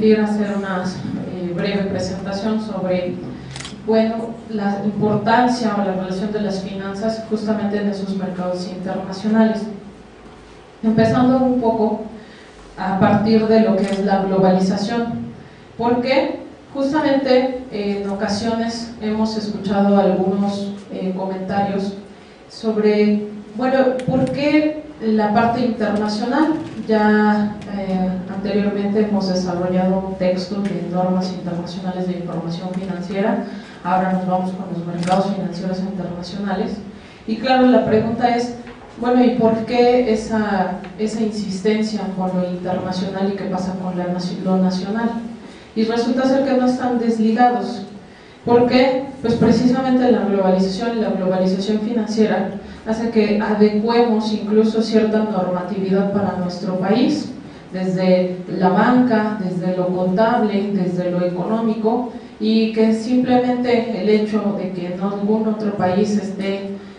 permitir hacer una breve presentación sobre, bueno, la importancia o la relación de las finanzas justamente en esos mercados internacionales. Empezando un poco a partir de lo que es la globalización, porque justamente en ocasiones hemos escuchado algunos comentarios sobre, bueno, ¿por qué la parte internacional? Ya anteriormente hemos desarrollado textos de normas internacionales de información financiera, ahora nos vamos con los mercados financieros internacionales, y claro, la pregunta es, bueno, ¿y por qué esa insistencia con lo internacional y qué pasa con lo nacional? Y resulta ser que no están desligados. ¿Por qué? Pues precisamente la globalización y la globalización financiera hace que adecuemos incluso cierta normatividad para nuestro país, desde la banca, desde lo contable, desde lo económico, y que simplemente el hecho de que en algún otro país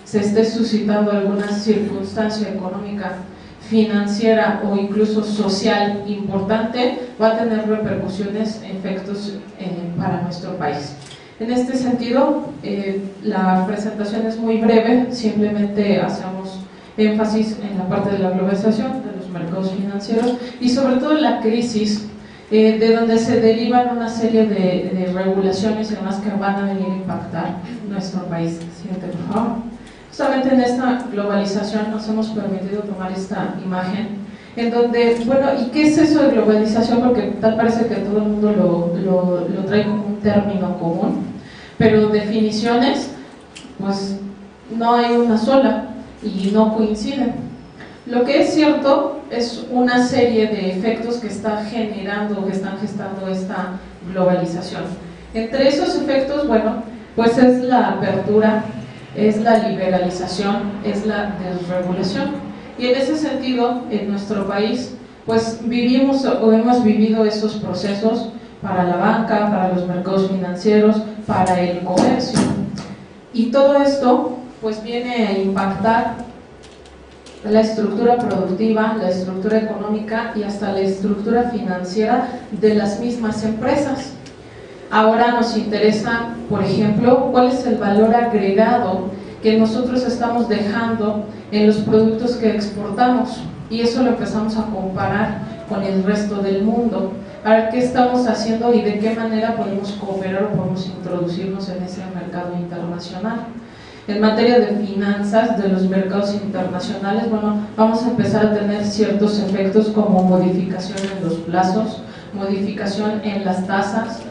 se esté suscitando alguna circunstancia económica, financiera o incluso social importante, va a tener repercusiones, efectos para nuestro país. En este sentido, la presentación es muy breve, simplemente hacemos énfasis en la parte de la globalización, de los mercados financieros y sobre todo la crisis, de donde se derivan una serie de regulaciones y demás que van a venir a impactar nuestro país. Siguiente, por favor. Justamente en esta globalización nos hemos permitido tomar esta imagen, en donde, bueno, ¿y qué es eso de globalización? Porque tal parece que todo el mundo lo trae como un término común, pero definiciones, pues no hay una sola y no coinciden. Lo que es cierto es una serie de efectos que está generando, que están gestando esta globalización. Entre esos efectos, bueno, pues es la apertura, es la liberalización, es la desregulación. Y en ese sentido, en nuestro país, pues vivimos o hemos vivido esos procesos para la banca, para los mercados financieros, para el comercio. Y todo esto, pues viene a impactar la estructura productiva, la estructura económica y hasta la estructura financiera de las mismas empresas. Ahora nos interesa, por ejemplo, cuál es el valor agregado que nosotros estamos dejando en los productos que exportamos, y eso lo empezamos a comparar con el resto del mundo, a ver qué estamos haciendo y de qué manera podemos cooperar o podemos introducirnos en ese mercado internacional. En materia de finanzas de los mercados internacionales, bueno, vamos a empezar a tener ciertos efectos como modificación en los plazos, modificación en las tasas,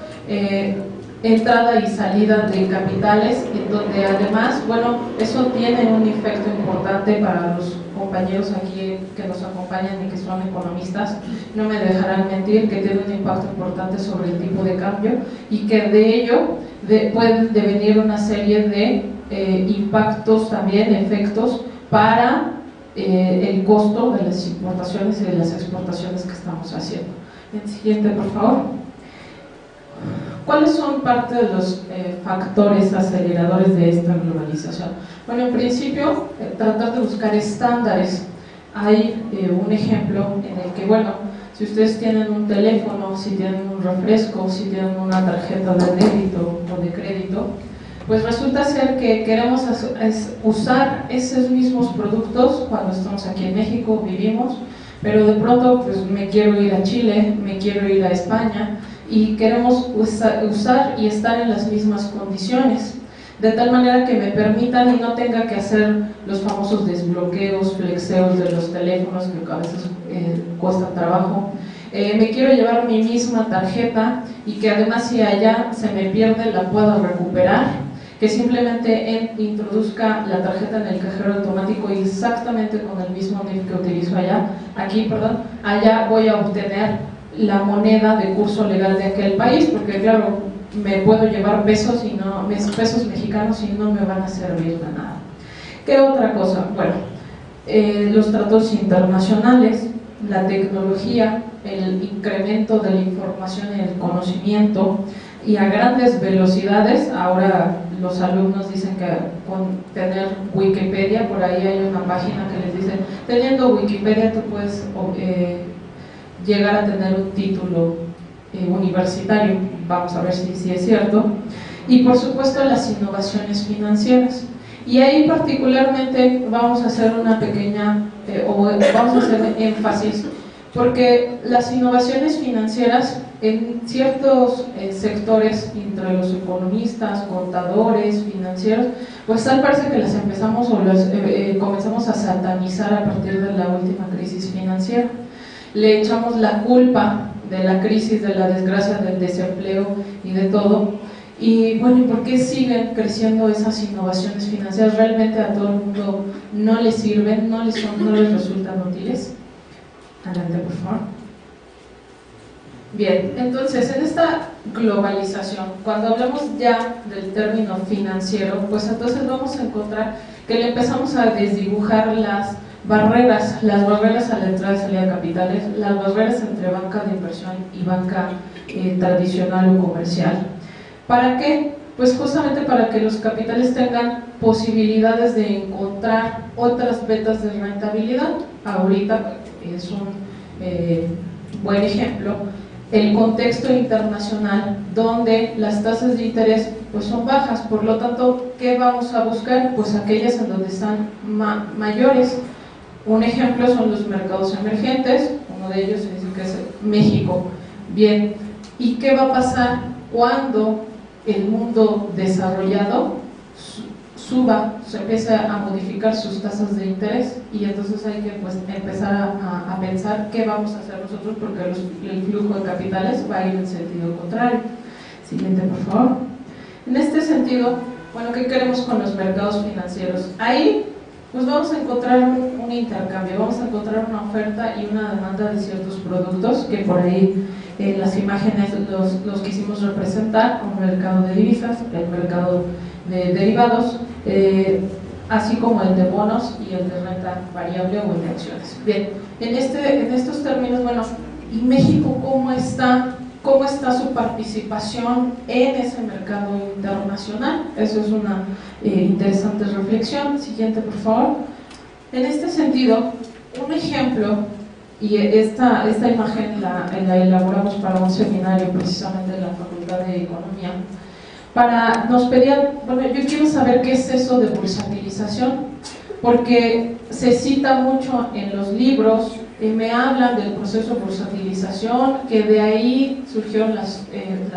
entrada y salida de capitales, en donde además, bueno, eso tiene un efecto importante para los compañeros aquí que nos acompañan y que son economistas, no me dejarán mentir que tiene un impacto importante sobre el tipo de cambio y que de ello pueden devenir una serie de impactos también, efectos para el costo de las importaciones y de las exportaciones que estamos haciendo. El siguiente, por favor. ¿Cuáles son parte de los factores aceleradores de esta globalización? Bueno, en principio, tratar de buscar estándares. Hay un ejemplo en el que, bueno, si ustedes tienen un teléfono, si tienen un refresco, si tienen una tarjeta de débito o de crédito, pues resulta ser que queremos usar esos mismos productos cuando estamos aquí en México, vivimos, pero de pronto pues me quiero ir a Chile, me quiero ir a España, y queremos usar y estar en las mismas condiciones, de tal manera que me permitan y no tenga que hacer los famosos desbloqueos, flexeos de los teléfonos que a veces cuesta trabajo. Me quiero llevar mi misma tarjeta y que además si allá se me pierde la pueda recuperar, que simplemente introduzca la tarjeta en el cajero automático y exactamente con el mismo NIF que utilizo allá, allá voy a obtener la moneda de curso legal de aquel país, porque claro, me puedo llevar pesos mexicanos y no me van a servir de nada. ¿Qué otra cosa? Bueno, los tratados internacionales, la tecnología, el incremento de la información y el conocimiento, y a grandes velocidades. Ahora los alumnos dicen que con tener Wikipedia, por ahí hay una página que les dice, teniendo Wikipedia tú puedes llegar a tener un título universitario, vamos a ver si es cierto, y por supuesto las innovaciones financieras. Y ahí particularmente vamos a hacer una pequeña, vamos a hacer énfasis, porque las innovaciones financieras en ciertos sectores, entre los economistas, contadores, financieros, pues tal parece que las empezamos o las comenzamos a satanizar a partir de la última crisis financiera. Le echamos la culpa de la crisis, de la desgracia, del desempleo y de todo. Y bueno, ¿por qué siguen creciendo esas innovaciones financieras? ¿Realmente a todo el mundo no les sirven, no les resultan útiles? Adelante, por favor. Bien, entonces en esta globalización, cuando hablamos ya del término financiero, pues entonces vamos a encontrar que le empezamos a desdibujar las barreras a la entrada y salida de capitales, las barreras entre banca de inversión y banca tradicional o comercial. ¿Para qué? Pues justamente para que los capitales tengan posibilidades de encontrar otras vetas de rentabilidad. Ahorita es un buen ejemplo el contexto internacional, donde las tasas de interés pues son bajas, por lo tanto, ¿qué vamos a buscar? Pues aquellas en donde están mayores. Un ejemplo son los mercados emergentes, uno de ellos es México. Bien, ¿y qué va a pasar cuando el mundo desarrollado se empiece a modificar sus tasas de interés? Y entonces hay que pues empezar a pensar qué vamos a hacer nosotros, porque el flujo de capitales va a ir en sentido contrario. Siguiente, por favor. En este sentido, bueno, ¿qué queremos con los mercados financieros? Ahí pues vamos a encontrar un intercambio, vamos a encontrar una oferta y una demanda de ciertos productos que por ahí en las imágenes los quisimos representar, como el mercado de divisas, el mercado de derivados, así como el de bonos y el de renta variable o el de acciones. Bien, en estos términos, bueno, ¿y México cómo está su participación en ese mercado internacional? Eso es una interesante reflexión. Siguiente, por favor. En este sentido, un ejemplo, y esta imagen la elaboramos para un seminario precisamente de la Facultad de Economía. Nos pedían, bueno, yo quiero saber qué es eso de bursatilización, porque se cita mucho en los libros, me hablan del proceso de bursatilización, que de ahí surgió las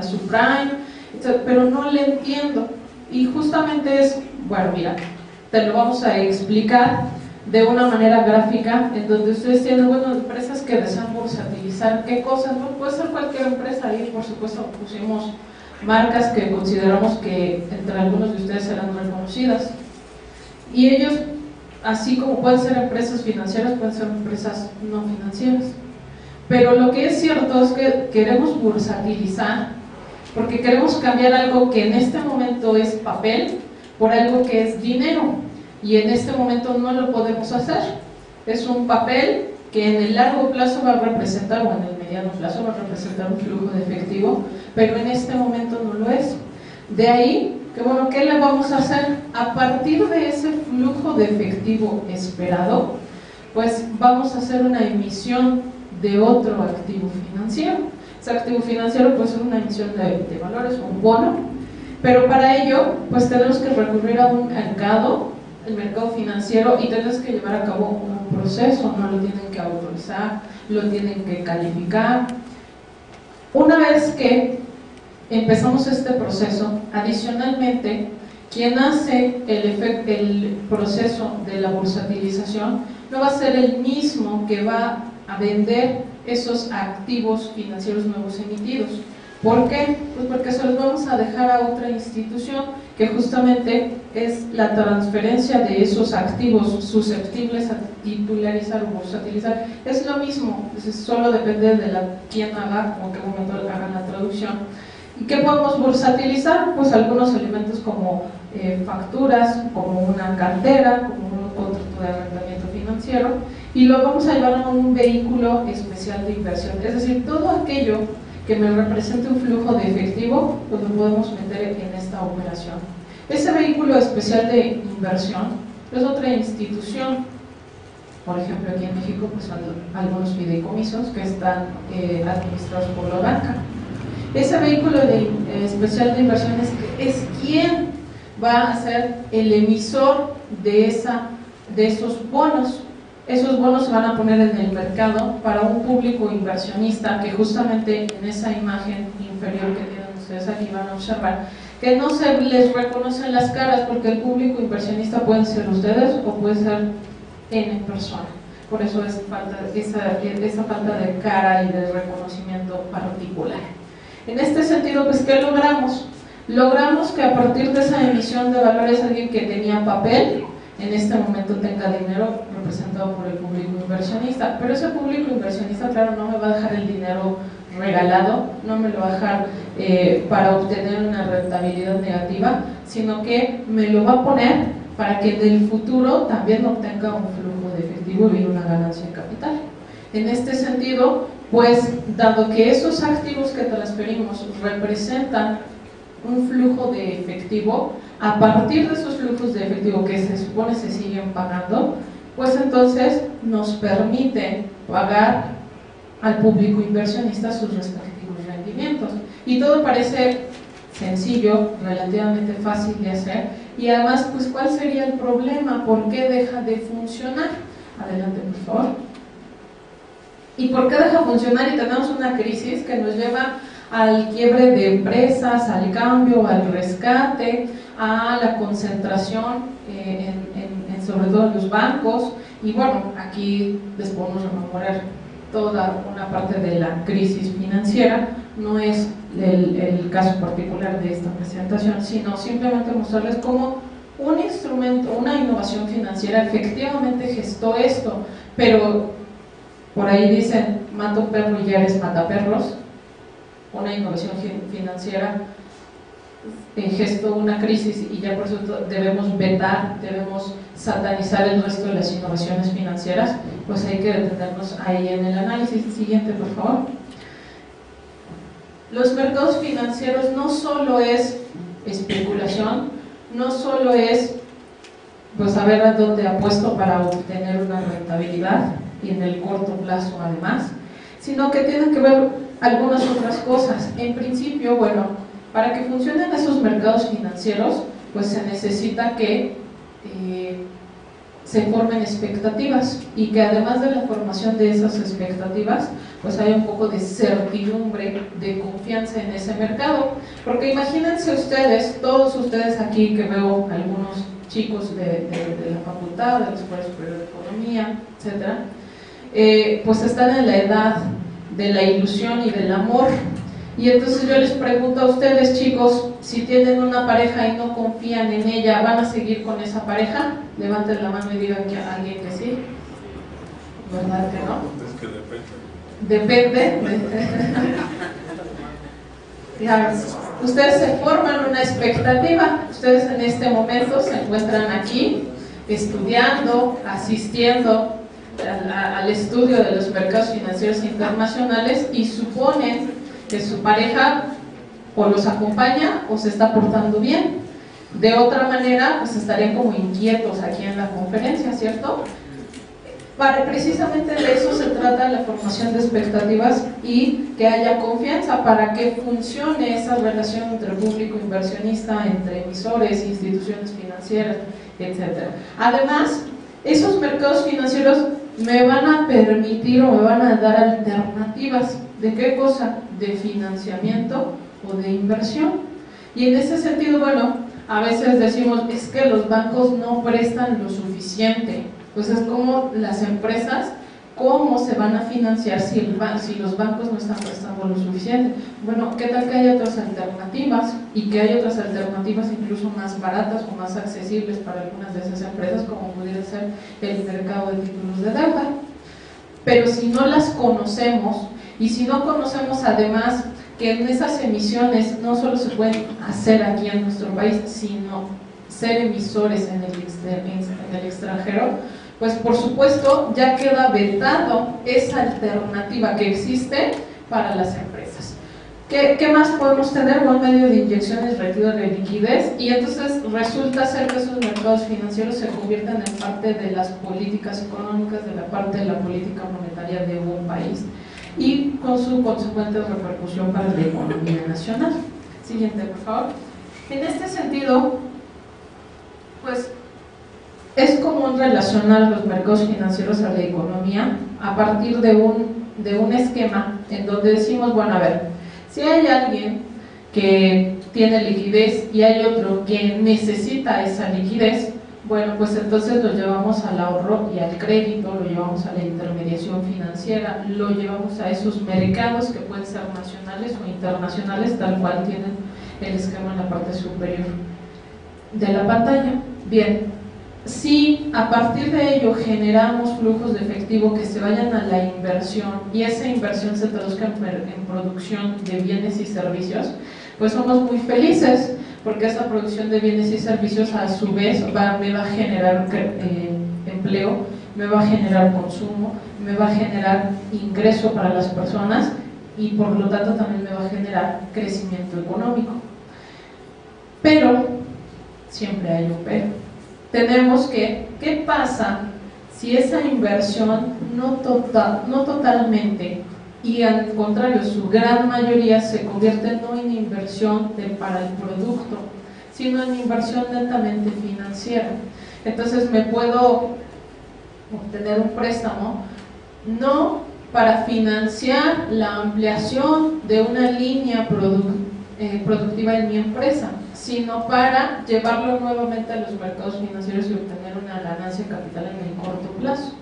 subprime, pero no le entiendo. Y justamente es, bueno, mira, te lo vamos a explicar de una manera gráfica, en donde ustedes tienen, bueno, empresas que desean bursatilizar, ¿qué cosas? Bueno, puede ser cualquier empresa, ahí por supuesto pusimos marcas que consideramos que entre algunos de ustedes serán reconocidas. Y ellos, así como pueden ser empresas financieras, pueden ser empresas no financieras. Pero lo que es cierto es que queremos bursatilizar porque queremos cambiar algo que en este momento es papel por algo que es dinero, y en este momento no lo podemos hacer. Es un papel que en el largo plazo va a representar, o en el mediano plazo va a representar un flujo de efectivo, pero en este momento no lo es. De ahí que, bueno, ¿qué le vamos a hacer? A partir de ese flujo de efectivo esperado, pues vamos a hacer una emisión de otro activo financiero. Ese activo financiero puede ser una emisión de valores o un bono, pero para ello pues tenemos que recurrir a un mercado, el mercado financiero, y tenemos que llevar a cabo un proceso, no lo tienen que autorizar, lo tienen que calificar. Una vez que empezamos este proceso, adicionalmente, quien hace el proceso de la bursatilización no va a ser el mismo que va a vender esos activos financieros nuevos emitidos. ¿Por qué? Pues porque se los vamos a dejar a otra institución que justamente es la transferencia de esos activos susceptibles a titularizar o bursatilizar. Es lo mismo, solo depende de quién haga o en qué momento hagan la traducción. ¿Y qué podemos bursatilizar? Pues algunos elementos como facturas, como una cartera, como un contrato de arrendamiento financiero, y lo vamos a llevar a un vehículo especial de inversión. Es decir, todo aquello que me represente un flujo de efectivo, pues lo podemos meter en esta operación. Ese vehículo especial de inversión es otra institución. Por ejemplo, aquí en México pues son algunos fideicomisos que están administrados por la banca. Ese vehículo especial de inversiones es quien va a ser el emisor de esos bonos. Esos bonos se van a poner en el mercado para un público inversionista que justamente en esa imagen inferior que tienen ustedes aquí van a observar que no se les reconocen las caras, porque el público inversionista pueden ser ustedes o puede ser N persona. Por eso es esa falta de cara y de reconocimiento particular. En este sentido, pues, ¿qué logramos? Logramos que a partir de esa emisión de valores, alguien que tenía papel, en este momento tenga dinero representado por el público inversionista. Pero ese público inversionista, claro, no me va a dejar el dinero regalado, no me lo va a dejar para obtener una rentabilidad negativa, sino que me lo va a poner para que en el futuro también obtenga un flujo de efectivo y una ganancia en capital. En este sentido, pues, dado que esos activos que transferimos representan un flujo de efectivo, a partir de esos flujos de efectivo que se supone se siguen pagando, pues entonces nos permite pagar al público inversionista sus respectivos rendimientos. Y todo parece sencillo, relativamente fácil de hacer, y además, pues, ¿cuál sería el problema? ¿Por qué deja de funcionar? Adelante, por favor. ¿Y por qué deja de funcionar? Y tenemos una crisis que nos lleva al quiebre de empresas, al cambio, al rescate, a la concentración sobre todo en los bancos. Y bueno, aquí les podemos rememorar toda una parte de la crisis financiera. No es el caso particular de esta presentación, sino simplemente mostrarles cómo un instrumento, una innovación financiera efectivamente gestó esto, pero por ahí dicen, mato perro y ya eres mataperros. Una innovación financiera gestó una crisis y ya por eso debemos vetar, debemos satanizar el resto de las innovaciones financieras. Pues hay que detenernos ahí en el análisis. Siguiente, por favor. Los mercados financieros no solo es especulación, no solo es pues saber a dónde apuesto para obtener una rentabilidad y en el corto plazo además, sino que tienen que ver algunas otras cosas. En principio, bueno, para que funcionen esos mercados financieros, pues se necesita que se formen expectativas y que además de la formación de esas expectativas, pues haya un poco de certidumbre, de confianza en ese mercado. Porque imagínense ustedes, todos ustedes aquí que veo algunos chicos de la facultad, de la Escuela Superior de Economía, etcétera, pues están en la edad de la ilusión y del amor. Y entonces yo les pregunto a ustedes, chicos, si tienen una pareja y no confían en ella, ¿van a seguir con esa pareja? Levanten la mano y digan que a alguien que sí. ¿Verdad que no? Es que depende. Depende. Claro. Ustedes se forman una expectativa. Ustedes en este momento se encuentran aquí estudiando, asistiendo al estudio de los mercados financieros internacionales y suponen que su pareja o los acompaña o se está portando bien. De otra manera, pues estarían como inquietos aquí en la conferencia, ¿cierto? Precisamente de eso se trata la formación de expectativas y que haya confianza para que funcione esa relación entre público inversionista, entre emisores, instituciones financieras, etc. Además, esos mercados financieros me van a permitir o me van a dar alternativas. ¿De qué cosa? De financiamiento o de inversión. Y en ese sentido, bueno, a veces decimos, es que los bancos no prestan lo suficiente. Entonces, ¿cómo las empresas, cómo se van a financiar si los bancos no están prestando lo suficiente? Bueno, ¿qué tal que hay otras alternativas? Y que hay otras alternativas incluso más baratas o más accesibles para algunas de esas empresas, como pudiera ser el mercado de títulos de deuda. Pero si no las conocemos, y si no conocemos además que en esas emisiones no solo se pueden hacer aquí en nuestro país, sino ser emisores en el extranjero, pues por supuesto ya queda vetado esa alternativa que existe para las empresas. ¿Qué más podemos tener? Buen medio de inyecciones, retiro de liquidez, y entonces resulta ser que esos mercados financieros se convierten en parte de las políticas económicas, de la parte de la política monetaria de un país. y con su consecuente repercusión para la economía nacional. Siguiente, por favor. En este sentido, pues es común relacionar los mercados financieros a la economía a partir de un esquema en donde decimos, bueno, a ver, si hay alguien que tiene liquidez y hay otro que necesita esa liquidez, bueno, pues entonces lo llevamos al ahorro y al crédito, lo llevamos a la intermediación financiera, lo llevamos a esos mercados que pueden ser nacionales o internacionales, tal cual tienen el esquema en la parte superior de la pantalla. Bien, si a partir de ello generamos flujos de efectivo que se vayan a la inversión y esa inversión se traduzca en producción de bienes y servicios, pues somos muy felices, porque esa producción de bienes y servicios a su vez me va a generar empleo, me va a generar consumo, me va a generar ingreso para las personas y por lo tanto también me va a generar crecimiento económico. Pero, siempre hay un pero. Tenemos que, ¿qué pasa si esa inversión no totalmente y al contrario, su gran mayoría se convierte no en inversión para el producto, sino en inversión netamente financiera? Entonces me puedo obtener un préstamo no para financiar la ampliación de una línea productiva en mi empresa, sino para llevarlo nuevamente a los mercados financieros y obtener una ganancia de capital en el corto plazo.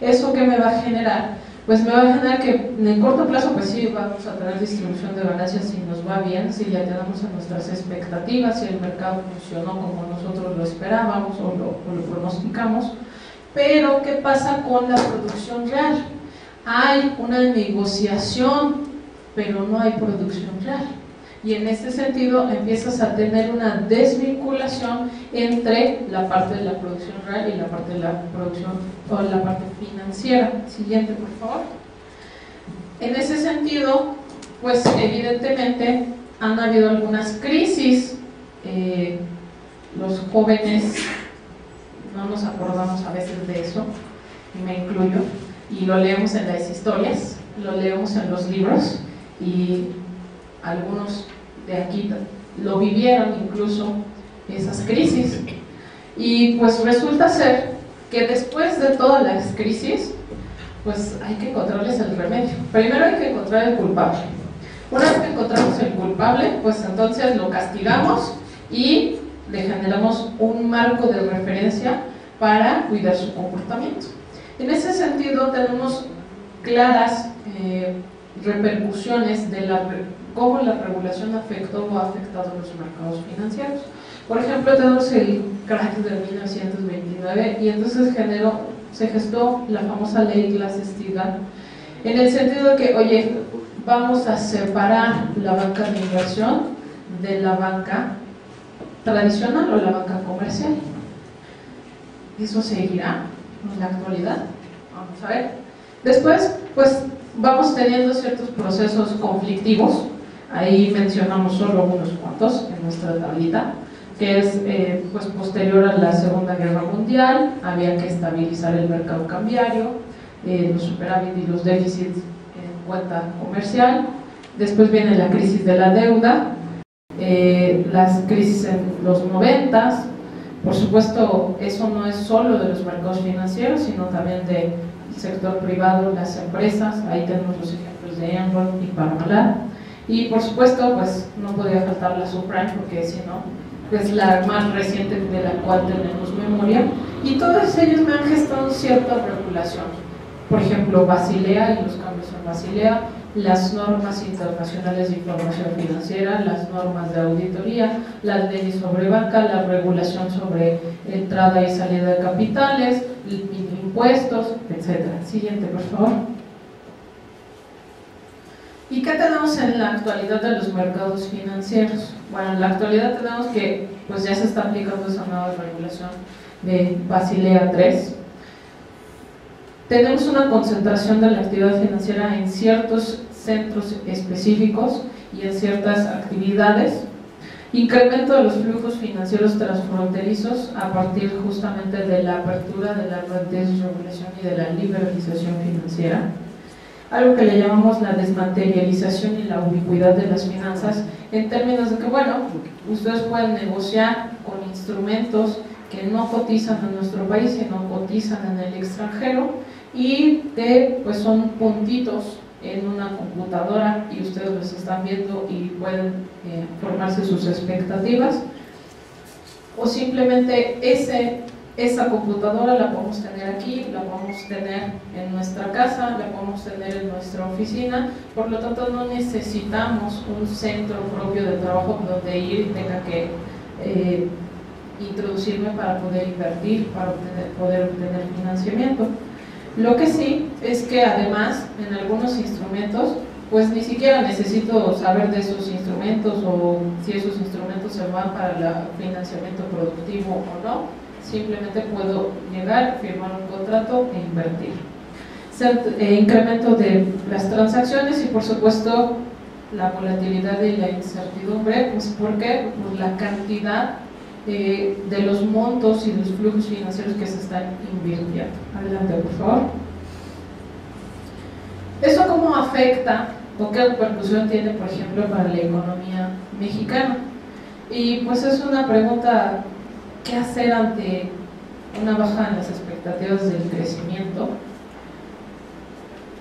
¿Eso qué me va a generar? Pues me va a generar que en el corto plazo, pues sí, vamos a tener distribución de ganancias si nos va bien, si ya tenemos en nuestras expectativas, si el mercado funcionó como nosotros lo esperábamos o lo pronosticamos. Pero, ¿qué pasa con la producción real? Hay una negociación, pero no hay producción real. Y en este sentido empiezas a tener una desvinculación entre la parte de la producción real y la parte de la producción o la parte financiera. Siguiente, por favor. En ese sentido, pues evidentemente han habido algunas crisis. Los jóvenes no nos acordamos a veces de eso, y me incluyo, y lo leemos en las historias, lo leemos en los libros, y algunos de aquí lo vivieron incluso, esas crisis. Y pues resulta ser que después de todas las crisis, pues hay que encontrarles el remedio. Primero hay que encontrar el culpable. Una vez que encontramos el culpable, pues entonces lo castigamos y le generamos un marco de referencia para cuidar su comportamiento. En ese sentido tenemos claras repercusiones de cómo la regulación afectó o ha afectado los mercados financieros. Por ejemplo, tenemos el crack de 1929 y entonces se gestó la famosa ley Glass-Steagall, en el sentido de que, oye, vamos a separar la banca de inversión de la banca tradicional o la banca comercial. ¿Eso seguirá en la actualidad? Vamos a ver. Después, pues vamos teniendo ciertos procesos conflictivos. Ahí mencionamos solo unos cuantos en nuestra tablita, que es pues posterior a la Segunda Guerra Mundial. Había que estabilizar el mercado cambiario, los superávit y los déficits en cuenta comercial. Después viene la crisis de la deuda, las crisis en los 90s. Por supuesto, eso no es solo de los mercados financieros, sino también del sector privado, las empresas. Ahí tenemos los ejemplos de Enron y Parmalat. Y por supuesto, pues no podía faltar la subprime, porque si no, es la más reciente de la cual tenemos memoria. Y todos ellos me han gestado cierta regulación. Por ejemplo, Basilea y los cambios en Basilea, las normas internacionales de información financiera, las normas de auditoría, las leyes sobre banca, la regulación sobre entrada y salida de capitales, impuestos, etc. Siguiente, por favor. ¿Y qué tenemos en la actualidad de los mercados financieros? Bueno, en la actualidad tenemos que pues ya se está aplicando esa nueva regulación de Basilea III. Tenemos una concentración de la actividad financiera en ciertos centros específicos y en ciertas actividades. Incremento de los flujos financieros transfronterizos a partir justamente de la apertura de la red de desregulación y de la liberalización financiera. algo que le llamamos la desmaterialización y la ubicuidad de las finanzas, en términos de que, bueno, ustedes pueden negociar con instrumentos que no cotizan en nuestro país, sino cotizan en el extranjero, y pues son puntitos en una computadora y ustedes los están viendo y pueden formarse sus expectativas, o simplemente esa computadora la podemos tener aquí, la podemos tener en nuestra casa, la podemos tener en nuestra oficina, por lo tanto no necesitamos un centro propio de trabajo donde ir y tenga que introducirme para poder invertir, para poder obtener financiamiento. Lo que sí es que además en algunos instrumentos pues ni siquiera necesito saber de esos instrumentos o si esos instrumentos se van para el financiamiento productivo o no, simplemente puedo llegar, firmar un contrato e invertir. Incremento de las transacciones y por supuesto la volatilidad y la incertidumbre, pues ¿por qué? Por la cantidad de los montos y los flujos financieros que se están invirtiendo. Adelante, por favor. ¿Eso cómo afecta o qué repercusión tiene, por ejemplo, para la economía mexicana? Y pues es una pregunta: ¿qué hacer ante una baja en las expectativas del crecimiento?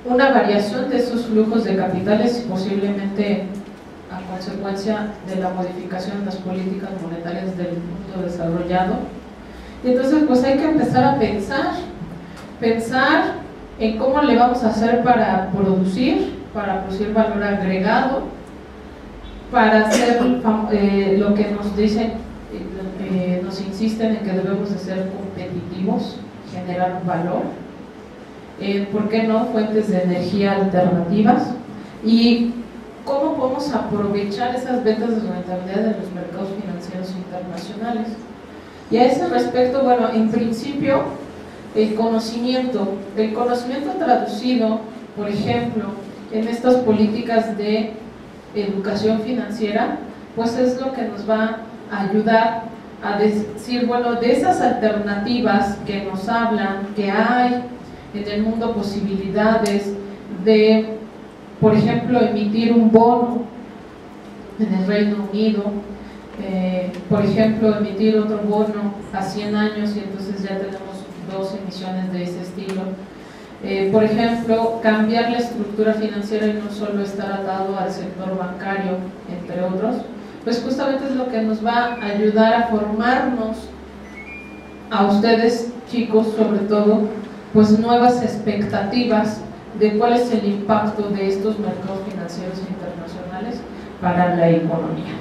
Una variación de esos flujos de capitales y posiblemente a consecuencia de la modificación de las políticas monetarias del mundo desarrollado. Y entonces pues hay que empezar a pensar en cómo le vamos a hacer para producir valor agregado, para hacer lo que nos dicen, nos insisten en que debemos de ser competitivos, generar valor, ¿por qué no? Fuentes de energía alternativas, y cómo podemos aprovechar esas ventas de rentabilidad de los mercados financieros internacionales. Y a ese respecto, bueno, en principio, el conocimiento traducido, por ejemplo, en estas políticas de educación financiera, pues es lo que nos va a ayudar a decir, bueno, de esas alternativas que nos hablan, que hay en el mundo posibilidades de, por ejemplo, emitir un bono en el Reino Unido, por ejemplo, emitir otro bono a 100 años y entonces ya tenemos 2 emisiones de ese estilo. Por ejemplo, cambiar la estructura financiera y no solo estar atado al sector bancario, entre otros, pues justamente es lo que nos va a ayudar a formarnos, a ustedes chicos sobre todo, pues nuevas expectativas de cuál es el impacto de estos mercados financieros internacionales para la economía.